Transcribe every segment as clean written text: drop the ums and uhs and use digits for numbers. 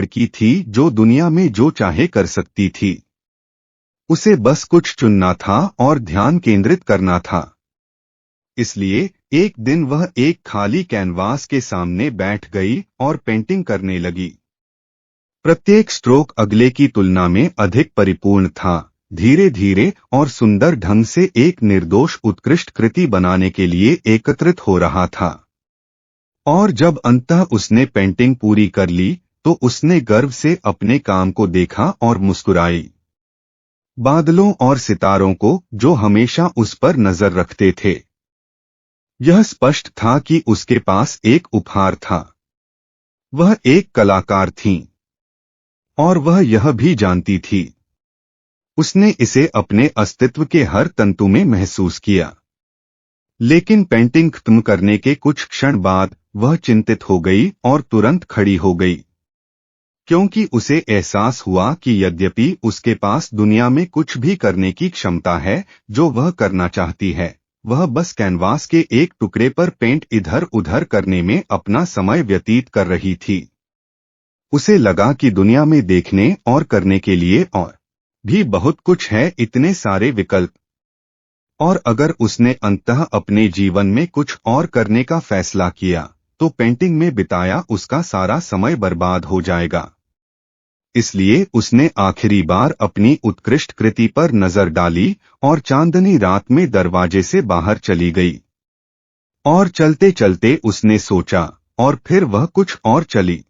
लड़की थी जो दुनिया में जो चाहे कर सकती थी। उसे बस कुछ चुनना था और ध्यान केंद्रित करना था। इसलिए एक दिन वह एक खाली कैनवास के सामने बैठ गई और पेंटिंग करने लगी। प्रत्येक स्ट्रोक अगले की तुलना में अधिक परिपूर्ण था, धीरे धीरे और सुंदर ढंग से एक निर्दोष उत्कृष्ट कृति बनाने के लिए एकत्रित हो रहा था। और जब अंततः उसने पेंटिंग पूरी कर ली तो उसने गर्व से अपने काम को देखा और मुस्कुराई। बादलों और सितारों को जो हमेशा उस पर नजर रखते थे, यह स्पष्ट था कि उसके पास एक उपहार था। वह एक कलाकार थीं और वह यह भी जानती थी। उसने इसे अपने अस्तित्व के हर तंतु में महसूस किया। लेकिन पेंटिंग खत्म करने के कुछ क्षण बाद वह चिंतित हो गई और तुरंत खड़ी हो गई, क्योंकि उसे एहसास हुआ कि यद्यपि उसके पास दुनिया में कुछ भी करने की क्षमता है जो वह करना चाहती है, वह बस कैनवास के एक टुकड़े पर पेंट इधर उधर करने में अपना समय व्यतीत कर रही थी। उसे लगा कि दुनिया में देखने और करने के लिए और भी बहुत कुछ है, इतने सारे विकल्प। और अगर उसने अंततः अपने जीवन में कुछ और करने का फैसला किया तो पेंटिंग में बिताया उसका सारा समय बर्बाद हो जाएगा। इसलिए उसने आखिरी बार अपनी उत्कृष्ट कृति पर नजर डाली और चांदनी रात में दरवाजे से बाहर चली गई। और चलते चलते उसने सोचा और फिर वह कुछ और चली।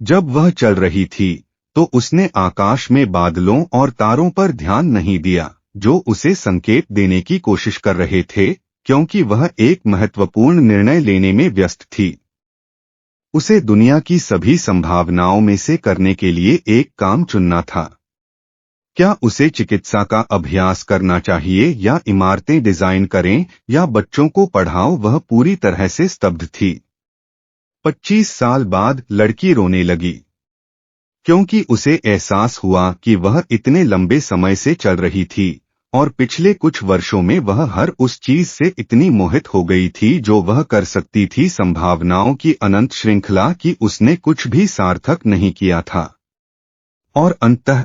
जब वह चल रही थी तो उसने आकाश में बादलों और तारों पर ध्यान नहीं दिया जो उसे संकेत देने की कोशिश कर रहे थे, क्योंकि वह एक महत्वपूर्ण निर्णय लेने में व्यस्त थी। उसे दुनिया की सभी संभावनाओं में से करने के लिए एक काम चुनना था। क्या उसे चिकित्सा का अभ्यास करना चाहिए या इमारतें डिजाइन करें या बच्चों को पढ़ाओ? वह पूरी तरह से स्तब्ध थी। 25 साल बाद लड़की रोने लगी, क्योंकि उसे एहसास हुआ कि वह इतने लंबे समय से चल रही थी और पिछले कुछ वर्षों में वह हर उस चीज से इतनी मोहित हो गई थी जो वह कर सकती थी, संभावनाओं की अनंत श्रृंखला, कि उसने कुछ भी सार्थक नहीं किया था। और अंततः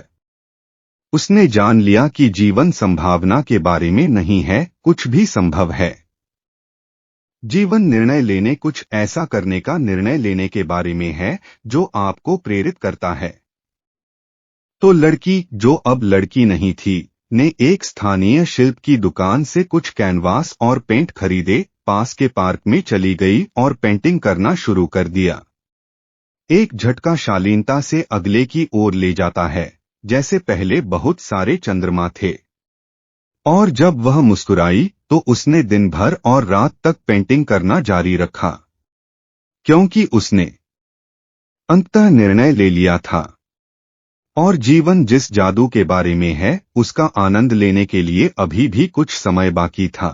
उसने जान लिया कि जीवन संभावना के बारे में नहीं है, कुछ भी संभव है। जीवन निर्णय लेने, कुछ ऐसा करने का निर्णय लेने के बारे में है जो आपको प्रेरित करता है। तो लड़की, जो अब लड़की नहीं थी, ने एक स्थानीय शिल्प की दुकान से कुछ कैनवास और पेंट खरीदे, पास के पार्क में चली गई और पेंटिंग करना शुरू कर दिया। एक झटका शालीनता से अगले की ओर ले जाता है, जैसे पहले बहुत सारे चंद्रमा थे। और जब वह मुस्कुराई तो उसने दिन भर और रात तक पेंटिंग करना जारी रखा, क्योंकि उसने अंततः निर्णय ले लिया था। और जीवन जिस जादू के बारे में है उसका आनंद लेने के लिए अभी भी कुछ समय बाकी था।